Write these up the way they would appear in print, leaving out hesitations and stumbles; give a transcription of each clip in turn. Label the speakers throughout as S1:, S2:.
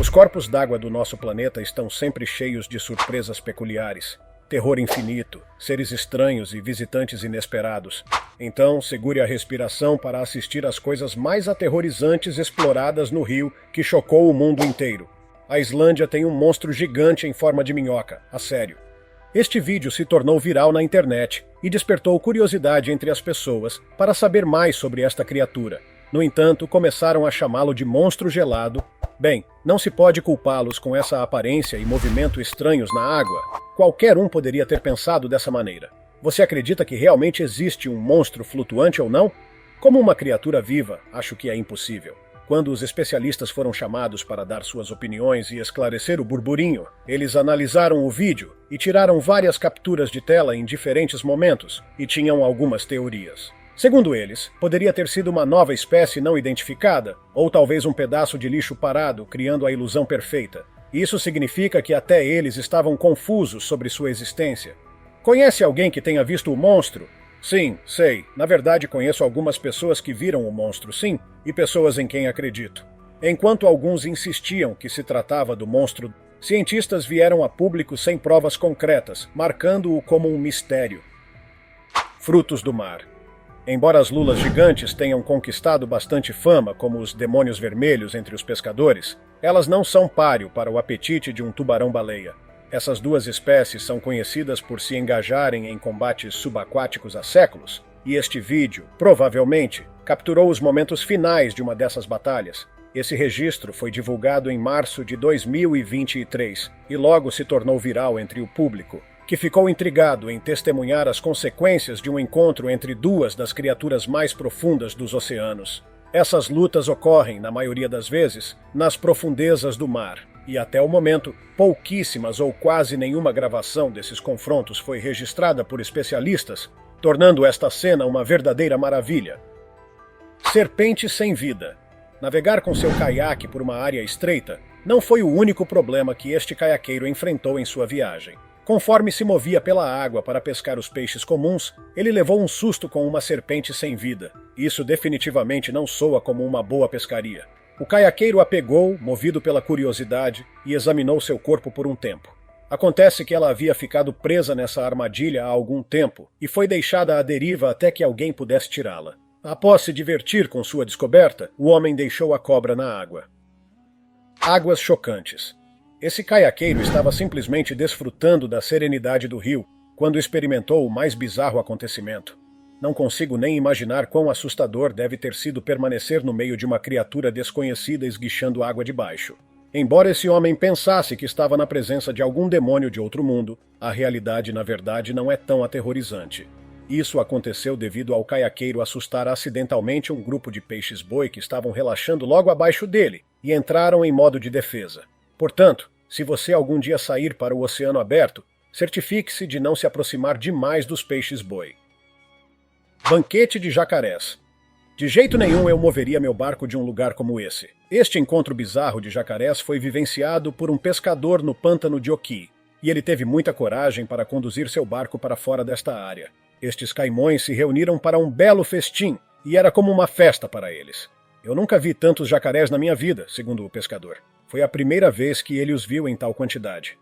S1: Os corpos d'água do nosso planeta estão sempre cheios de surpresas peculiares, terror infinito, seres estranhos e visitantes inesperados. Então, segure a respiração para assistir às coisas mais aterrorizantes exploradas no rio que chocou o mundo inteiro. A Islândia tem um monstro gigante em forma de minhoca, a sério. Este vídeo se tornou viral na internet e despertou curiosidade entre as pessoas para saber mais sobre esta criatura. No entanto, começaram a chamá-lo de monstro gelado. Bem, não se pode culpá-los com essa aparência e movimento estranhos na água. Qualquer um poderia ter pensado dessa maneira. Você acredita que realmente existe um monstro flutuante ou não? Como uma criatura viva, acho que é impossível. Quando os especialistas foram chamados para dar suas opiniões e esclarecer o burburinho, eles analisaram o vídeo e tiraram várias capturas de tela em diferentes momentos e tinham algumas teorias. Segundo eles, poderia ter sido uma nova espécie não identificada, ou talvez um pedaço de lixo parado, criando a ilusão perfeita. Isso significa que até eles estavam confusos sobre sua existência. Conhece alguém que tenha visto o monstro? Sim, sei. Na verdade, conheço algumas pessoas que viram o monstro, sim, e pessoas em quem acredito. Enquanto alguns insistiam que se tratava do monstro, cientistas vieram a público sem provas concretas, marcando-o como um mistério. Frutos do mar. Embora as lulas gigantes tenham conquistado bastante fama como os demônios vermelhos entre os pescadores, elas não são páreo para o apetite de um tubarão-baleia. Essas duas espécies são conhecidas por se engajarem em combates subaquáticos há séculos, e este vídeo, provavelmente, capturou os momentos finais de uma dessas batalhas. Esse registro foi divulgado em março de 2023 e logo se tornou viral entre o público, que ficou intrigado em testemunhar as consequências de um encontro entre duas das criaturas mais profundas dos oceanos. Essas lutas ocorrem, na maioria das vezes, nas profundezas do mar, e até o momento, pouquíssimas ou quase nenhuma gravação desses confrontos foi registrada por especialistas, tornando esta cena uma verdadeira maravilha. Serpente sem vida. Navegar com seu caiaque por uma área estreita não foi o único problema que este caiaqueiro enfrentou em sua viagem. Conforme se movia pela água para pescar os peixes comuns, ele levou um susto com uma serpente sem vida. Isso definitivamente não soa como uma boa pescaria. O caiaqueiro a pegou, movido pela curiosidade, e examinou seu corpo por um tempo. Acontece que ela havia ficado presa nessa armadilha há algum tempo e foi deixada à deriva até que alguém pudesse tirá-la. Após se divertir com sua descoberta, o homem deixou a cobra na água. Águas chocantes. Esse caiaqueiro estava simplesmente desfrutando da serenidade do rio quando experimentou o mais bizarro acontecimento. Não consigo nem imaginar quão assustador deve ter sido permanecer no meio de uma criatura desconhecida esguichando água de baixo. Embora esse homem pensasse que estava na presença de algum demônio de outro mundo, a realidade, na verdade, não é tão aterrorizante. Isso aconteceu devido ao caiaqueiro assustar acidentalmente um grupo de peixes-boi que estavam relaxando logo abaixo dele e entraram em modo de defesa. Portanto, se você algum dia sair para o oceano aberto, certifique-se de não se aproximar demais dos peixes-boi. Banquete de jacarés. De jeito nenhum eu moveria meu barco de um lugar como esse. Este encontro bizarro de jacarés foi vivenciado por um pescador no pântano de Oki, e ele teve muita coragem para conduzir seu barco para fora desta área. Estes caimões se reuniram para um belo festim, e era como uma festa para eles. Eu nunca vi tantos jacarés na minha vida, segundo o pescador. Foi a primeira vez que ele os viu em tal quantidade.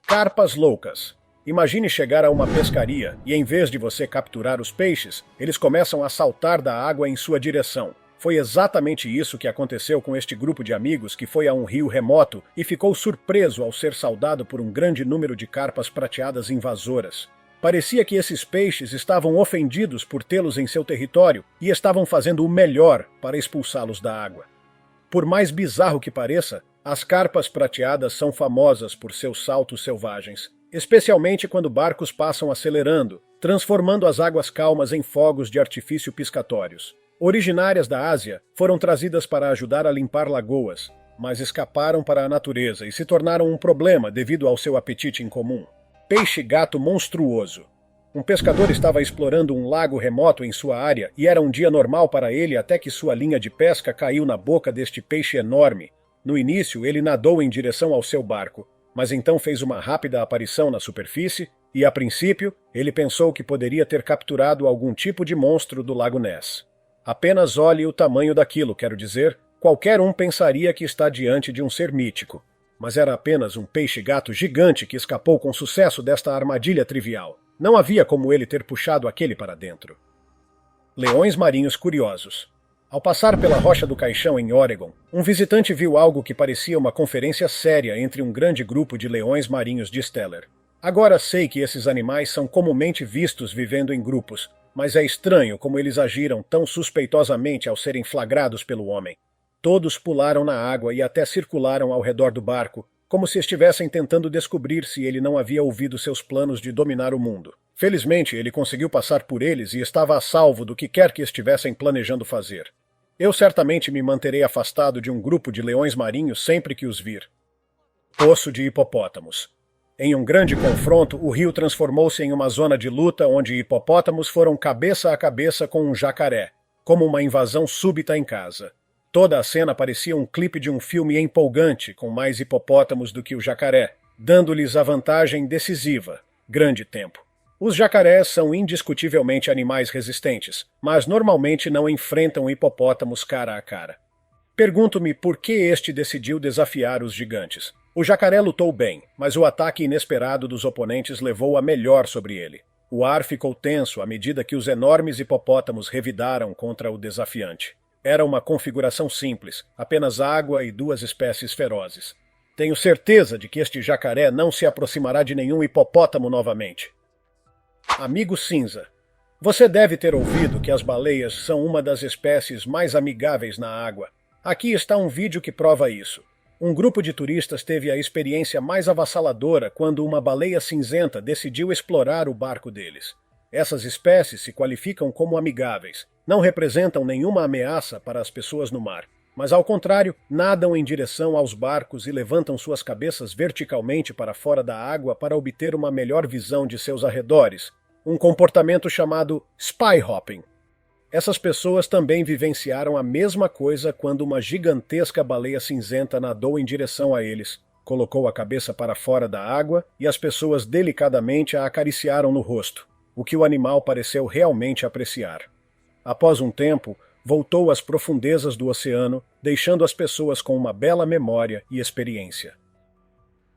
S1: Carpas loucas. Imagine chegar a uma pescaria e, em vez de você capturar os peixes, eles começam a saltar da água em sua direção. Foi exatamente isso que aconteceu com este grupo de amigos que foi a um rio remoto e ficou surpreso ao ser saudado por um grande número de carpas prateadas invasoras. Parecia que esses peixes estavam ofendidos por tê-los em seu território e estavam fazendo o melhor para expulsá-los da água. Por mais bizarro que pareça, as carpas prateadas são famosas por seus saltos selvagens, especialmente quando barcos passam acelerando, transformando as águas calmas em fogos de artifício piscatórios. Originárias da Ásia, foram trazidas para ajudar a limpar lagoas, mas escaparam para a natureza e se tornaram um problema devido ao seu apetite incomum. Peixe-gato monstruoso. Um pescador estava explorando um lago remoto em sua área e era um dia normal para ele até que sua linha de pesca caiu na boca deste peixe enorme. No início, ele nadou em direção ao seu barco, mas então fez uma rápida aparição na superfície e, a princípio, ele pensou que poderia ter capturado algum tipo de monstro do Lago Ness. Apenas olhe o tamanho daquilo, quero dizer, qualquer um pensaria que está diante de um ser mítico, mas era apenas um peixe-gato gigante que escapou com sucesso desta armadilha trivial. Não havia como ele ter puxado aquele para dentro. Leões marinhos curiosos. Ao passar pela Rocha do Caixão em Oregon, um visitante viu algo que parecia uma conferência séria entre um grande grupo de leões marinhos de Steller. Agora sei que esses animais são comumente vistos vivendo em grupos, mas é estranho como eles agiram tão suspeitosamente ao serem flagrados pelo homem. Todos pularam na água e até circularam ao redor do barco, como se estivessem tentando descobrir se ele não havia ouvido seus planos de dominar o mundo. Felizmente, ele conseguiu passar por eles e estava a salvo do que quer que estivessem planejando fazer. Eu certamente me manterei afastado de um grupo de leões marinhos sempre que os vir. Poço de hipopótamos. Em um grande confronto, o rio transformou-se em uma zona de luta onde hipopótamos foram cabeça a cabeça com um jacaré, como uma invasão súbita em casa. Toda a cena parecia um clipe de um filme empolgante, com mais hipopótamos do que o jacaré, dando-lhes a vantagem decisiva: grande tempo. Os jacarés são indiscutivelmente animais resistentes, mas normalmente não enfrentam hipopótamos cara a cara. Pergunto-me por que este decidiu desafiar os gigantes. O jacaré lutou bem, mas o ataque inesperado dos oponentes levou a melhor sobre ele. O ar ficou tenso à medida que os enormes hipopótamos revidaram contra o desafiante. Era uma configuração simples, apenas água e duas espécies ferozes. Tenho certeza de que este jacaré não se aproximará de nenhum hipopótamo novamente. Amigo cinza. Você deve ter ouvido que as baleias são uma das espécies mais amigáveis na água. Aqui está um vídeo que prova isso. Um grupo de turistas teve a experiência mais avassaladora quando uma baleia cinzenta decidiu explorar o barco deles. Essas espécies se qualificam como amigáveis, não representam nenhuma ameaça para as pessoas no mar, mas ao contrário, nadam em direção aos barcos e levantam suas cabeças verticalmente para fora da água para obter uma melhor visão de seus arredores, um comportamento chamado spy hopping. Essas pessoas também vivenciaram a mesma coisa quando uma gigantesca baleia cinzenta nadou em direção a eles, colocou a cabeça para fora da água e as pessoas delicadamente a acariciaram no rosto, o que o animal pareceu realmente apreciar. Após um tempo, voltou às profundezas do oceano, deixando as pessoas com uma bela memória e experiência.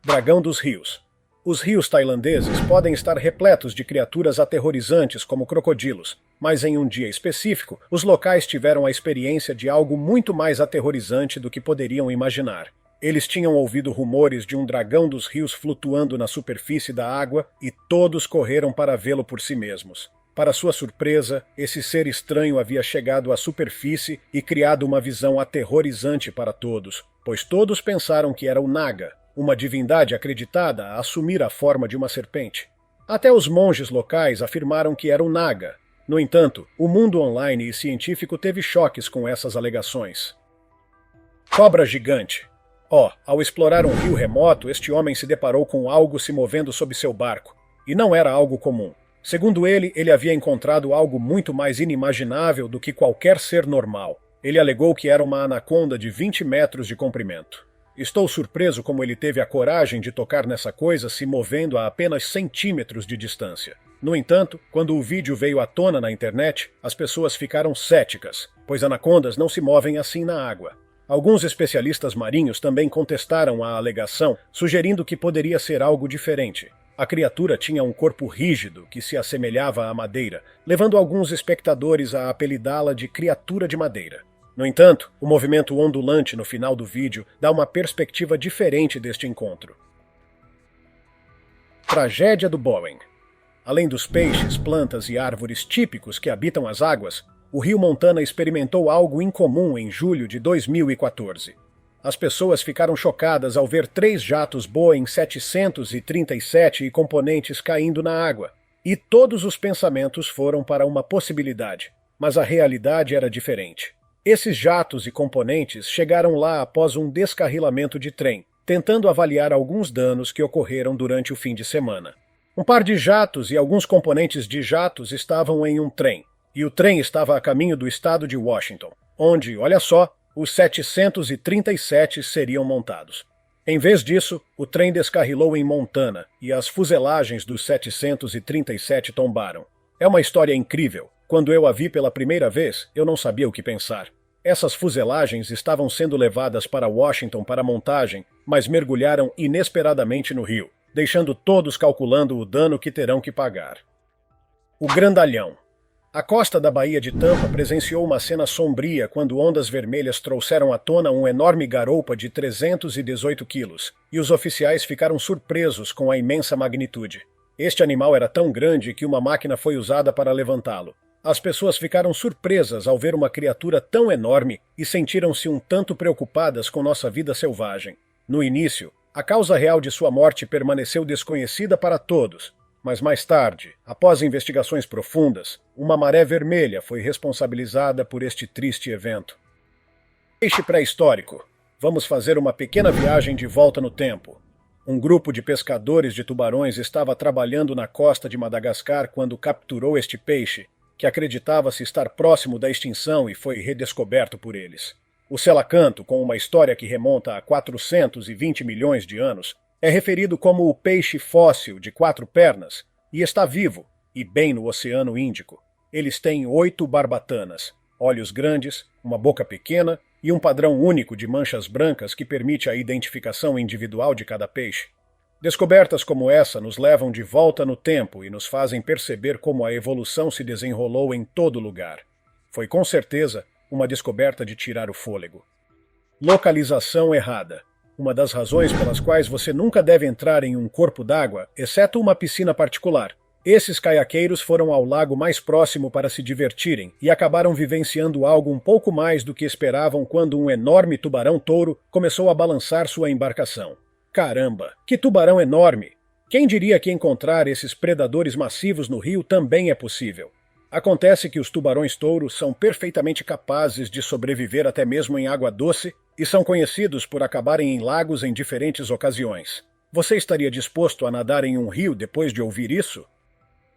S1: Dragão dos rios. Os rios tailandeses podem estar repletos de criaturas aterrorizantes como crocodilos, mas em um dia específico, os locais tiveram a experiência de algo muito mais aterrorizante do que poderiam imaginar. Eles tinham ouvido rumores de um dragão dos rios flutuando na superfície da água e todos correram para vê-lo por si mesmos. Para sua surpresa, esse ser estranho havia chegado à superfície e criado uma visão aterrorizante para todos, pois todos pensaram que era o Naga, uma divindade acreditada a assumir a forma de uma serpente. Até os monges locais afirmaram que era o Naga. No entanto, o mundo online e científico teve choques com essas alegações. Cobra gigante. Ao explorar um rio remoto, este homem se deparou com algo se movendo sob seu barco. E não era algo comum. Segundo ele havia encontrado algo muito mais inimaginável do que qualquer ser normal. Ele alegou que era uma anaconda de 20 metros de comprimento. Estou surpreso como ele teve a coragem de tocar nessa coisa se movendo a apenas centímetros de distância. No entanto, quando o vídeo veio à tona na internet, as pessoas ficaram céticas, pois anacondas não se movem assim na água. Alguns especialistas marinhos também contestaram a alegação, sugerindo que poderia ser algo diferente. A criatura tinha um corpo rígido que se assemelhava à madeira, levando alguns espectadores a apelidá-la de criatura de madeira. No entanto, o movimento ondulante no final do vídeo dá uma perspectiva diferente deste encontro. Tragédia do Boeing. Além dos peixes, plantas e árvores típicos que habitam as águas, o Rio Montana experimentou algo incomum em julho de 2014. As pessoas ficaram chocadas ao ver 3 jatos Boeing 737 e componentes caindo na água. E todos os pensamentos foram para uma possibilidade, mas a realidade era diferente. Esses jatos e componentes chegaram lá após um descarrilamento de trem, tentando avaliar alguns danos que ocorreram durante o fim de semana. Um par de jatos e alguns componentes de jatos estavam em um trem, e o trem estava a caminho do estado de Washington, onde, olha só, os 737 seriam montados. Em vez disso, o trem descarrilou em Montana e as fuselagens dos 737 tombaram. É uma história incrível. Quando eu a vi pela primeira vez, eu não sabia o que pensar. Essas fuselagens estavam sendo levadas para Washington para montagem, mas mergulharam inesperadamente no rio, deixando todos calculando o dano que terão que pagar. O Grandalhão. A costa da Baía de Tampa presenciou uma cena sombria quando ondas vermelhas trouxeram à tona um enorme garoupa de 318 quilos, e os oficiais ficaram surpresos com a imensa magnitude. Este animal era tão grande que uma máquina foi usada para levantá-lo. As pessoas ficaram surpresas ao ver uma criatura tão enorme e sentiram-se um tanto preocupadas com nossa vida selvagem. No início, a causa real de sua morte permaneceu desconhecida para todos, mas mais tarde, após investigações profundas, uma maré vermelha foi responsabilizada por este triste evento. Peixe pré-histórico. Vamos fazer uma pequena viagem de volta no tempo. Um grupo de pescadores de tubarões estava trabalhando na costa de Madagascar quando capturou este peixe, que acreditava-se estar próximo da extinção e foi redescoberto por eles. O selacanto, com uma história que remonta a 420 milhões de anos, é referido como o peixe fóssil de 4 pernas e está vivo, e bem no Oceano Índico. Eles têm 8 barbatanas, olhos grandes, uma boca pequena e um padrão único de manchas brancas que permite a identificação individual de cada peixe. Descobertas como essa nos levam de volta no tempo e nos fazem perceber como a evolução se desenrolou em todo lugar. Foi com certeza uma descoberta de tirar o fôlego. Localização errada. Uma das razões pelas quais você nunca deve entrar em um corpo d'água, exceto uma piscina particular. Esses caiaqueiros foram ao lago mais próximo para se divertirem e acabaram vivenciando algo um pouco mais do que esperavam quando um enorme tubarão-touro começou a balançar sua embarcação. Caramba, que tubarão enorme! Quem diria que encontrar esses predadores massivos no rio também é possível? Acontece que os tubarões-touro são perfeitamente capazes de sobreviver até mesmo em água doce e são conhecidos por acabarem em lagos em diferentes ocasiões. Você estaria disposto a nadar em um rio depois de ouvir isso?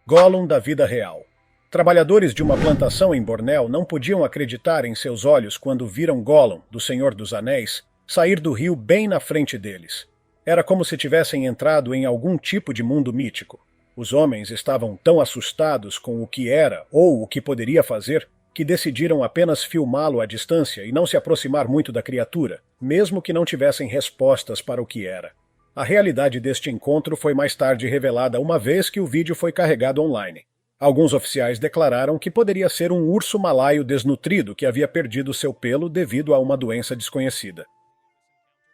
S1: Gollum da vida real. Trabalhadores de uma plantação em Bornéu não podiam acreditar em seus olhos quando viram Gollum, do Senhor dos Anéis, sair do rio bem na frente deles. Era como se tivessem entrado em algum tipo de mundo mítico. Os homens estavam tão assustados com o que era ou o que poderia fazer que decidiram apenas filmá-lo à distância e não se aproximar muito da criatura, mesmo que não tivessem respostas para o que era. A realidade deste encontro foi mais tarde revelada uma vez que o vídeo foi carregado online. Alguns oficiais declararam que poderia ser um urso malaio desnutrido que havia perdido seu pelo devido a uma doença desconhecida.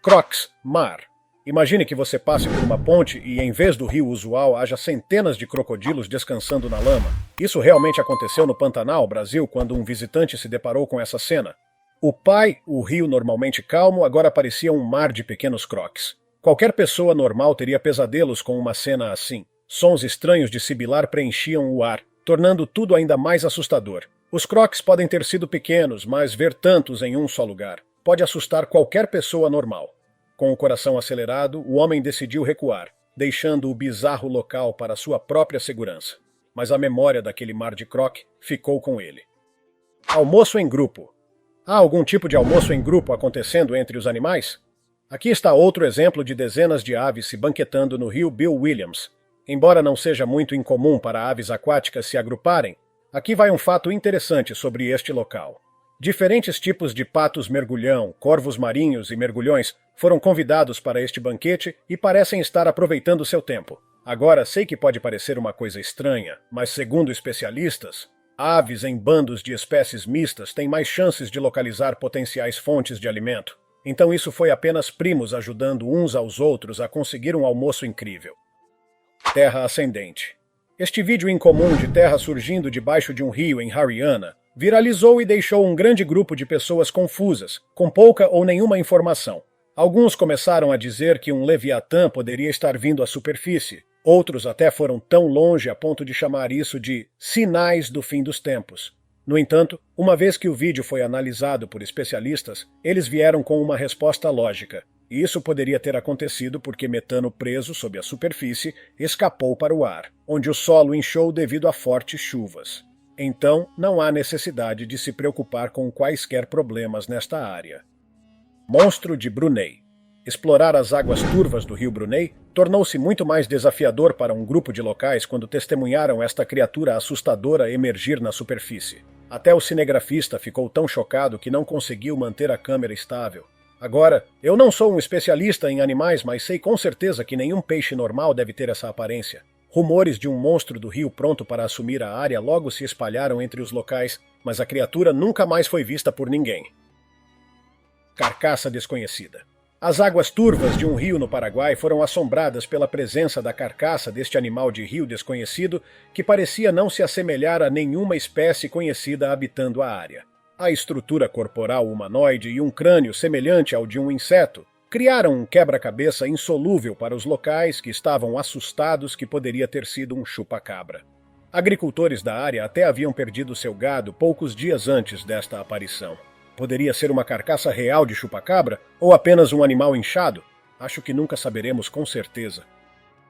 S1: Crocs, mar. Imagine que você passe por uma ponte e, em vez do rio usual, haja centenas de crocodilos descansando na lama. Isso realmente aconteceu no Pantanal, Brasil, quando um visitante se deparou com essa cena. O Pai, o rio normalmente calmo, agora parecia um mar de pequenos crocs. Qualquer pessoa normal teria pesadelos com uma cena assim. Sons estranhos de sibilar preenchiam o ar, tornando tudo ainda mais assustador. Os crocs podem ter sido pequenos, mas ver tantos em um só lugar pode assustar qualquer pessoa normal. Com o coração acelerado, o homem decidiu recuar, deixando o bizarro local para sua própria segurança. Mas a memória daquele mar de croc ficou com ele. Almoço em grupo. Há algum tipo de almoço em grupo acontecendo entre os animais? Aqui está outro exemplo de dezenas de aves se banquetando no rio Bill Williams. Embora não seja muito incomum para aves aquáticas se agruparem, aqui vai um fato interessante sobre este local. Diferentes tipos de patos mergulhão, corvos marinhos e mergulhões foram convidados para este banquete e parecem estar aproveitando seu tempo. Agora, sei que pode parecer uma coisa estranha, mas segundo especialistas, aves em bandos de espécies mistas têm mais chances de localizar potenciais fontes de alimento. Então isso foi apenas primos ajudando uns aos outros a conseguir um almoço incrível. Terra ascendente. Este vídeo incomum de terra surgindo debaixo de um rio em Haryana viralizou e deixou um grande grupo de pessoas confusas, com pouca ou nenhuma informação. Alguns começaram a dizer que um Leviatã poderia estar vindo à superfície. Outros até foram tão longe a ponto de chamar isso de sinais do fim dos tempos. No entanto, uma vez que o vídeo foi analisado por especialistas, eles vieram com uma resposta lógica. E isso poderia ter acontecido porque metano preso sob a superfície escapou para o ar, onde o solo inchou devido a fortes chuvas. Então, não há necessidade de se preocupar com quaisquer problemas nesta área. Monstro de Brunei. Explorar as águas turvas do rio Brunei tornou-se muito mais desafiador para um grupo de locais quando testemunharam esta criatura assustadora emergir na superfície. Até o cinegrafista ficou tão chocado que não conseguiu manter a câmera estável. Agora, eu não sou um especialista em animais, mas sei com certeza que nenhum peixe normal deve ter essa aparência. Rumores de um monstro do rio pronto para assumir a área logo se espalharam entre os locais, mas a criatura nunca mais foi vista por ninguém. Carcaça desconhecida. As águas turvas de um rio no Paraguai foram assombradas pela presença da carcaça deste animal de rio desconhecido que parecia não se assemelhar a nenhuma espécie conhecida habitando a área. A estrutura corporal humanoide e um crânio semelhante ao de um inseto criaram um quebra-cabeça insolúvel para os locais que estavam assustados que poderia ter sido um chupa-cabra. Agricultores da área até haviam perdido seu gado poucos dias antes desta aparição. Poderia ser uma carcaça real de chupa-cabra ou apenas um animal inchado? Acho que nunca saberemos com certeza.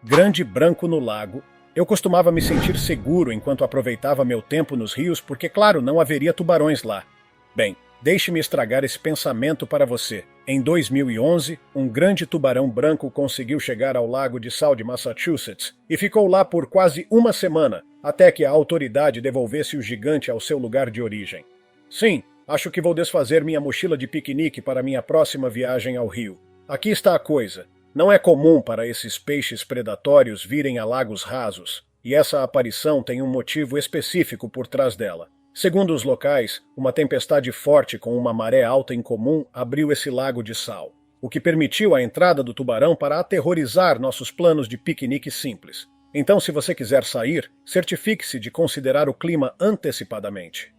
S1: Grande branco no lago. Eu costumava me sentir seguro enquanto aproveitava meu tempo nos rios porque, claro, não haveria tubarões lá. Bem, deixe-me estragar esse pensamento para você. Em 2011, um grande tubarão branco conseguiu chegar ao lago de Sal de Massachusetts e ficou lá por quase uma semana, até que a autoridade devolvesse o gigante ao seu lugar de origem. Sim, acho que vou desfazer minha mochila de piquenique para minha próxima viagem ao rio. Aqui está a coisa. Não é comum para esses peixes predatórios virem a lagos rasos, e essa aparição tem um motivo específico por trás dela. Segundo os locais, uma tempestade forte com uma maré alta incomum abriu esse lago de sal, o que permitiu a entrada do tubarão para aterrorizar nossos planos de piquenique simples. Então, se você quiser sair, certifique-se de considerar o clima antecipadamente.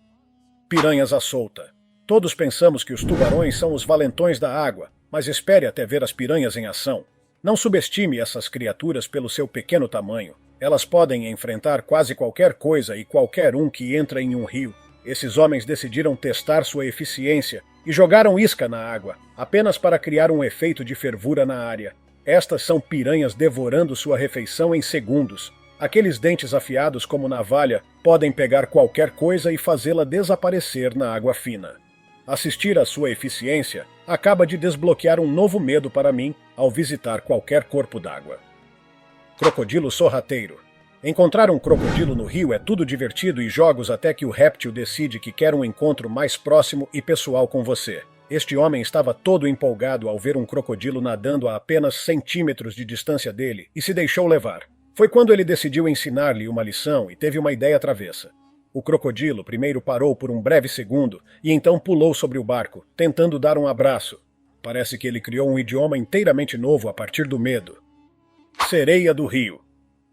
S1: Piranhas à solta. Todos pensamos que os tubarões são os valentões da água, mas espere até ver as piranhas em ação. Não subestime essas criaturas pelo seu pequeno tamanho. Elas podem enfrentar quase qualquer coisa e qualquer um que entra em um rio. Esses homens decidiram testar sua eficiência e jogaram isca na água, apenas para criar um efeito de fervura na área. Estas são piranhas devorando sua refeição em segundos. Aqueles dentes afiados como navalha podem pegar qualquer coisa e fazê-la desaparecer na água fina. Assistir à sua eficiência acaba de desbloquear um novo medo para mim ao visitar qualquer corpo d'água. Crocodilo sorrateiro. Encontrar um crocodilo no rio é tudo divertido e jogos até que o réptil decide que quer um encontro mais próximo e pessoal com você. Este homem estava todo empolgado ao ver um crocodilo nadando a apenas centímetros de distância dele e se deixou levar. Foi quando ele decidiu ensinar-lhe uma lição e teve uma ideia travessa. O crocodilo primeiro parou por um breve segundo e então pulou sobre o barco, tentando dar um abraço. Parece que ele criou um idioma inteiramente novo a partir do medo. Sereia do rio.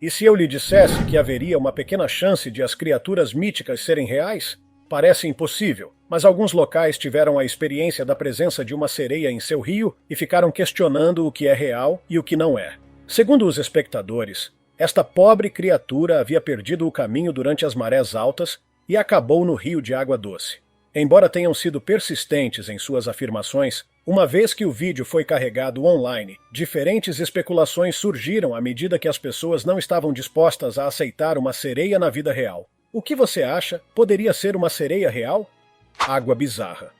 S1: E se eu lhe dissesse que haveria uma pequena chance de as criaturas míticas serem reais? Parece impossível, mas alguns locais tiveram a experiência da presença de uma sereia em seu rio e ficaram questionando o que é real e o que não é. Segundo os espectadores, esta pobre criatura havia perdido o caminho durante as marés altas e acabou no rio de água doce. Embora tenham sido persistentes em suas afirmações, uma vez que o vídeo foi carregado online, diferentes especulações surgiram à medida que as pessoas não estavam dispostas a aceitar uma sereia na vida real. O que você acha? Poderia ser uma sereia real? Água bizarra.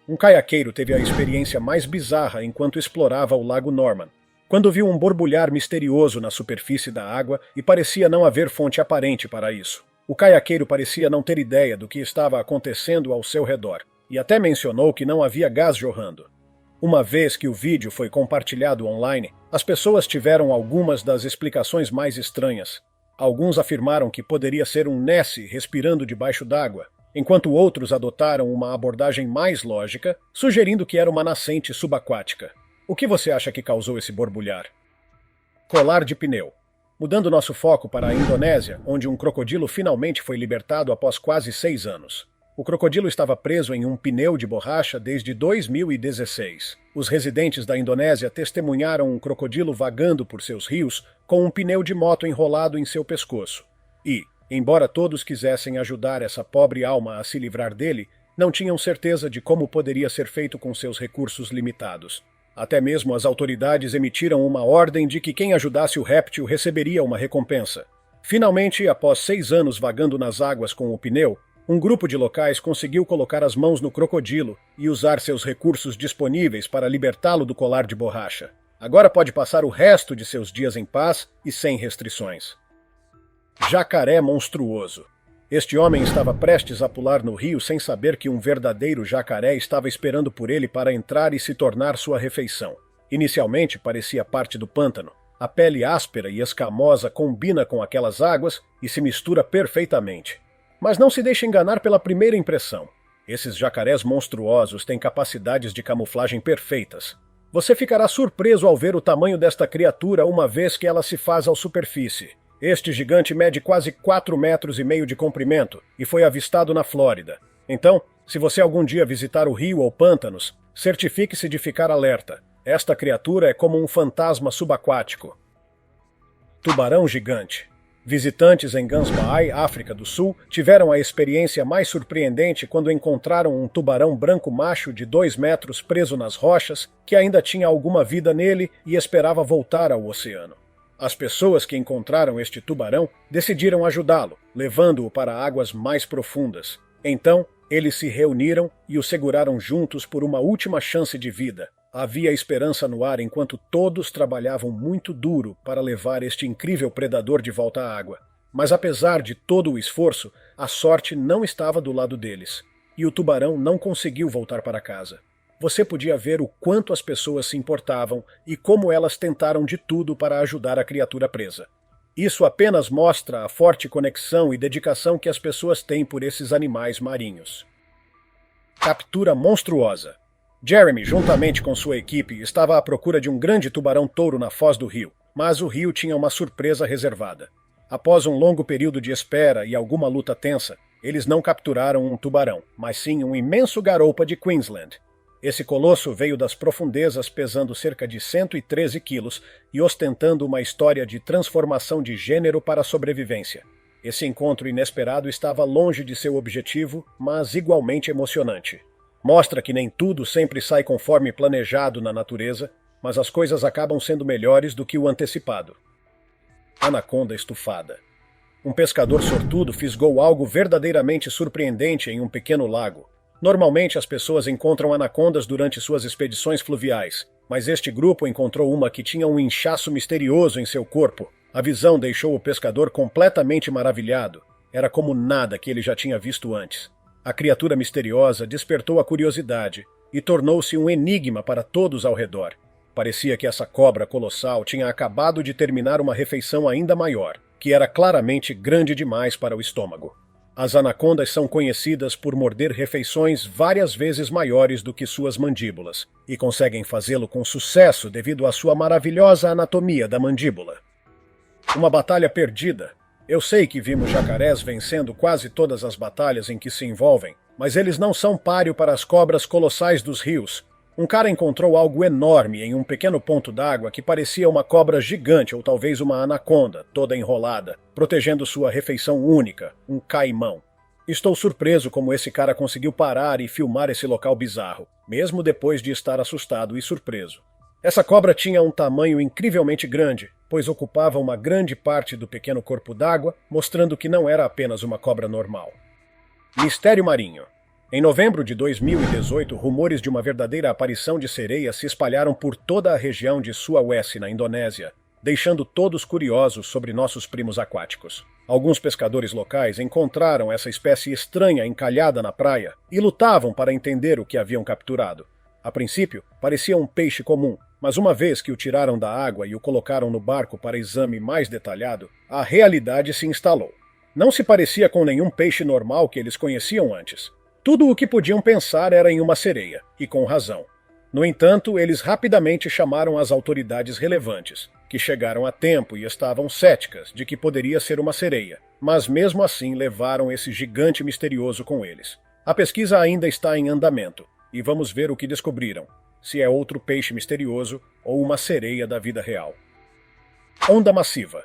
S1: Um caiaqueiro teve a experiência mais bizarra enquanto explorava o Lago Norman, quando viu um borbulhar misterioso na superfície da água e parecia não haver fonte aparente para isso. O caiaqueiro parecia não ter ideia do que estava acontecendo ao seu redor, e até mencionou que não havia gás jorrando. Uma vez que o vídeo foi compartilhado online, as pessoas tiveram algumas das explicações mais estranhas. Alguns afirmaram que poderia ser um Nessie respirando debaixo d'água, enquanto outros adotaram uma abordagem mais lógica, sugerindo que era uma nascente subaquática. O que você acha que causou esse borbulhar? Colar de pneu. Mudando nosso foco para a Indonésia, onde um crocodilo finalmente foi libertado após quase 6 anos. O crocodilo estava preso em um pneu de borracha desde 2016. Os residentes da Indonésia testemunharam um crocodilo vagando por seus rios com um pneu de moto enrolado em seu pescoço. E, embora todos quisessem ajudar essa pobre alma a se livrar dele, não tinham certeza de como poderia ser feito com seus recursos limitados. Até mesmo as autoridades emitiram uma ordem de que quem ajudasse o réptil receberia uma recompensa. Finalmente, após 6 anos vagando nas águas com o pneu, um grupo de locais conseguiu colocar as mãos no crocodilo e usar seus recursos disponíveis para libertá-lo do colar de borracha. Agora pode passar o resto de seus dias em paz e sem restrições. Jacaré monstruoso. Este homem estava prestes a pular no rio sem saber que um verdadeiro jacaré estava esperando por ele para entrar e se tornar sua refeição. Inicialmente parecia parte do pântano. A pele áspera e escamosa combina com aquelas águas e se mistura perfeitamente. Mas não se deixe enganar pela primeira impressão. Esses jacarés monstruosos têm capacidades de camuflagem perfeitas. Você ficará surpreso ao ver o tamanho desta criatura uma vez que ela se faz à superfície. Este gigante mede quase 4,5 metros de comprimento e foi avistado na Flórida. Então, se você algum dia visitar o rio ou pântanos, certifique-se de ficar alerta. Esta criatura é como um fantasma subaquático. Tubarão gigante. Visitantes em Gansbaai, África do Sul, tiveram a experiência mais surpreendente quando encontraram um tubarão branco macho de 2 metros preso nas rochas, que ainda tinha alguma vida nele e esperava voltar ao oceano. As pessoas que encontraram este tubarão decidiram ajudá-lo, levando-o para águas mais profundas. Então, eles se reuniram e o seguraram juntos por uma última chance de vida. Havia esperança no ar enquanto todos trabalhavam muito duro para levar este incrível predador de volta à água. Mas apesar de todo o esforço, a sorte não estava do lado deles, e o tubarão não conseguiu voltar para casa. Você podia ver o quanto as pessoas se importavam e como elas tentaram de tudo para ajudar a criatura presa. Isso apenas mostra a forte conexão e dedicação que as pessoas têm por esses animais marinhos. Captura monstruosa. Jeremy, juntamente com sua equipe, estava à procura de um grande tubarão-touro na foz do rio, mas o rio tinha uma surpresa reservada. Após um longo período de espera e alguma luta tensa, eles não capturaram um tubarão, mas sim um imenso garoupa de Queensland. Esse colosso veio das profundezas pesando cerca de 113 quilos e ostentando uma história de transformação de gênero para a sobrevivência. Esse encontro inesperado estava longe de seu objetivo, mas igualmente emocionante. Mostra que nem tudo sempre sai conforme planejado na natureza, mas as coisas acabam sendo melhores do que o antecipado. Anaconda estufada. Um pescador sortudo fisgou algo verdadeiramente surpreendente em um pequeno lago. Normalmente as pessoas encontram anacondas durante suas expedições fluviais, mas este grupo encontrou uma que tinha um inchaço misterioso em seu corpo. A visão deixou o pescador completamente maravilhado. Era como nada que ele já tinha visto antes. A criatura misteriosa despertou a curiosidade e tornou-se um enigma para todos ao redor. Parecia que essa cobra colossal tinha acabado de terminar uma refeição ainda maior, que era claramente grande demais para o estômago. As anacondas são conhecidas por morder refeições várias vezes maiores do que suas mandíbulas, e conseguem fazê-lo com sucesso devido à sua maravilhosa anatomia da mandíbula. Uma batalha perdida. Eu sei que vimos jacarés vencendo quase todas as batalhas em que se envolvem, mas eles não são páreo para as cobras colossais dos rios. Um cara encontrou algo enorme em um pequeno ponto d'água que parecia uma cobra gigante ou talvez uma anaconda, toda enrolada, protegendo sua refeição única, um caimão. Estou surpreso como esse cara conseguiu parar e filmar esse local bizarro, mesmo depois de estar assustado e surpreso. Essa cobra tinha um tamanho incrivelmente grande, pois ocupava uma grande parte do pequeno corpo d'água, mostrando que não era apenas uma cobra normal. Mistério marinho. Em novembro de 2018, rumores de uma verdadeira aparição de sereia se espalharam por toda a região de Sulawesi, na Indonésia, deixando todos curiosos sobre nossos primos aquáticos. Alguns pescadores locais encontraram essa espécie estranha encalhada na praia e lutavam para entender o que haviam capturado. A princípio, parecia um peixe comum, mas uma vez que o tiraram da água e o colocaram no barco para exame mais detalhado, a realidade se instalou. Não se parecia com nenhum peixe normal que eles conheciam antes. Tudo o que podiam pensar era em uma sereia, e com razão. No entanto, eles rapidamente chamaram as autoridades relevantes, que chegaram a tempo e estavam céticas de que poderia ser uma sereia, mas mesmo assim levaram esse gigante misterioso com eles. A pesquisa ainda está em andamento, e vamos ver o que descobriram, se é outro peixe misterioso ou uma sereia da vida real. Onda massiva.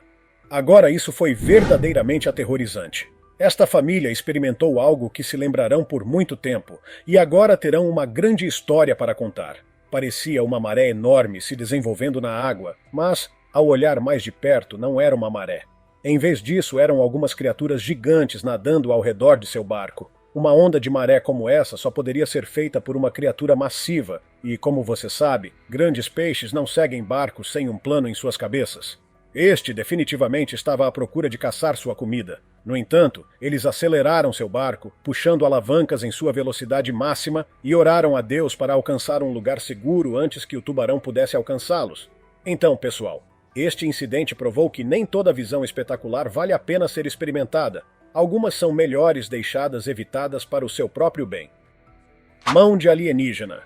S1: Agora isso foi verdadeiramente aterrorizante. Esta família experimentou algo que se lembrarão por muito tempo, e agora terão uma grande história para contar. Parecia uma maré enorme se desenvolvendo na água, mas, ao olhar mais de perto, não era uma maré. Em vez disso, eram algumas criaturas gigantes nadando ao redor de seu barco. Uma onda de maré como essa só poderia ser feita por uma criatura massiva, e, como você sabe, grandes peixes não seguem barcos sem um plano em suas cabeças. Este definitivamente estava à procura de caçar sua comida. No entanto, eles aceleraram seu barco, puxando alavancas em sua velocidade máxima e oraram a Deus para alcançar um lugar seguro antes que o tubarão pudesse alcançá-los. Então, pessoal, este incidente provou que nem toda visão espetacular vale a pena ser experimentada. Algumas são melhores deixadas evitadas para o seu próprio bem. Mão de alienígena.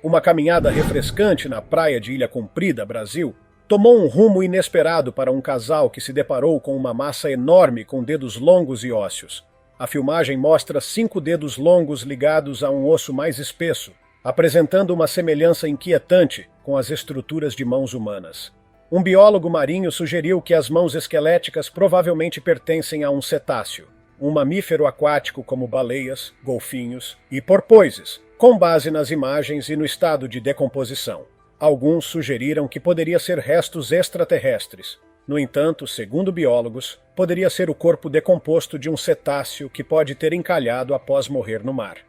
S1: Uma caminhada refrescante na praia de Ilha Comprida, Brasil, tomou um rumo inesperado para um casal que se deparou com uma massa enorme com dedos longos e ósseos. A filmagem mostra 5 dedos longos ligados a um osso mais espesso, apresentando uma semelhança inquietante com as estruturas de mãos humanas. Um biólogo marinho sugeriu que as mãos esqueléticas provavelmente pertencem a um cetáceo, um mamífero aquático como baleias, golfinhos e porpoises, com base nas imagens e no estado de decomposição. Alguns sugeriram que poderia ser restos extraterrestres. No entanto, segundo biólogos, poderia ser o corpo decomposto de um cetáceo que pode ter encalhado após morrer no mar.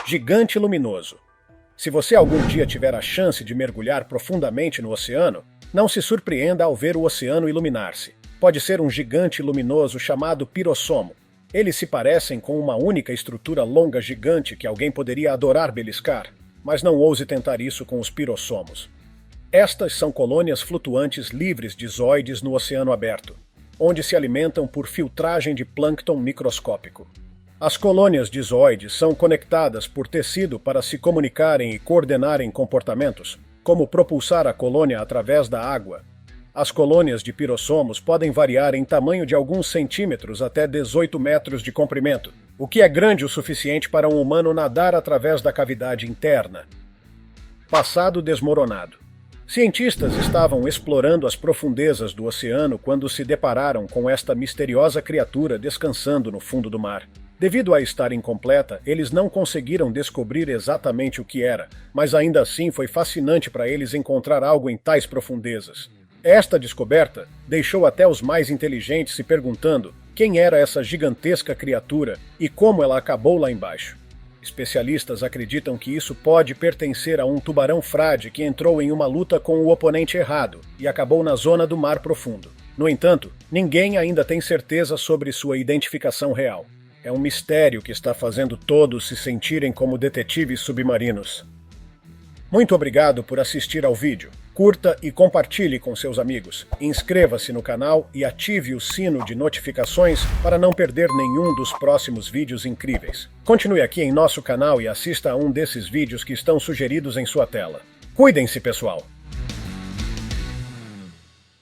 S1: Gigante luminoso. Se você algum dia tiver a chance de mergulhar profundamente no oceano, não se surpreenda ao ver o oceano iluminar-se. Pode ser um gigante luminoso chamado pirossomo. Eles se parecem com uma única estrutura longa gigante que alguém poderia adorar beliscar, mas não ouse tentar isso com os pirossomos. Estas são colônias flutuantes livres de zooides no oceano aberto, onde se alimentam por filtragem de plâncton microscópico. As colônias de zooides são conectadas por tecido para se comunicarem e coordenarem comportamentos, como propulsar a colônia através da água. As colônias de pirossomos podem variar em tamanho de alguns centímetros até 18 metros de comprimento, o que é grande o suficiente para um humano nadar através da cavidade interna. Passado desmoronado. Cientistas estavam explorando as profundezas do oceano quando se depararam com esta misteriosa criatura descansando no fundo do mar. Devido a estar incompleta, eles não conseguiram descobrir exatamente o que era, mas ainda assim foi fascinante para eles encontrar algo em tais profundezas. Esta descoberta deixou até os mais inteligentes se perguntando quem era essa gigantesca criatura e como ela acabou lá embaixo. Especialistas acreditam que isso pode pertencer a um tubarão-frade que entrou em uma luta com o oponente errado e acabou na zona do mar profundo. No entanto, ninguém ainda tem certeza sobre sua identificação real. É um mistério que está fazendo todos se sentirem como detetives submarinos. Muito obrigado por assistir ao vídeo. Curta e compartilhe com seus amigos. Inscreva-se no canal e ative o sino de notificações para não perder nenhum dos próximos vídeos incríveis. Continue aqui em nosso canal e assista a um desses vídeos que estão sugeridos em sua tela. Cuidem-se, pessoal!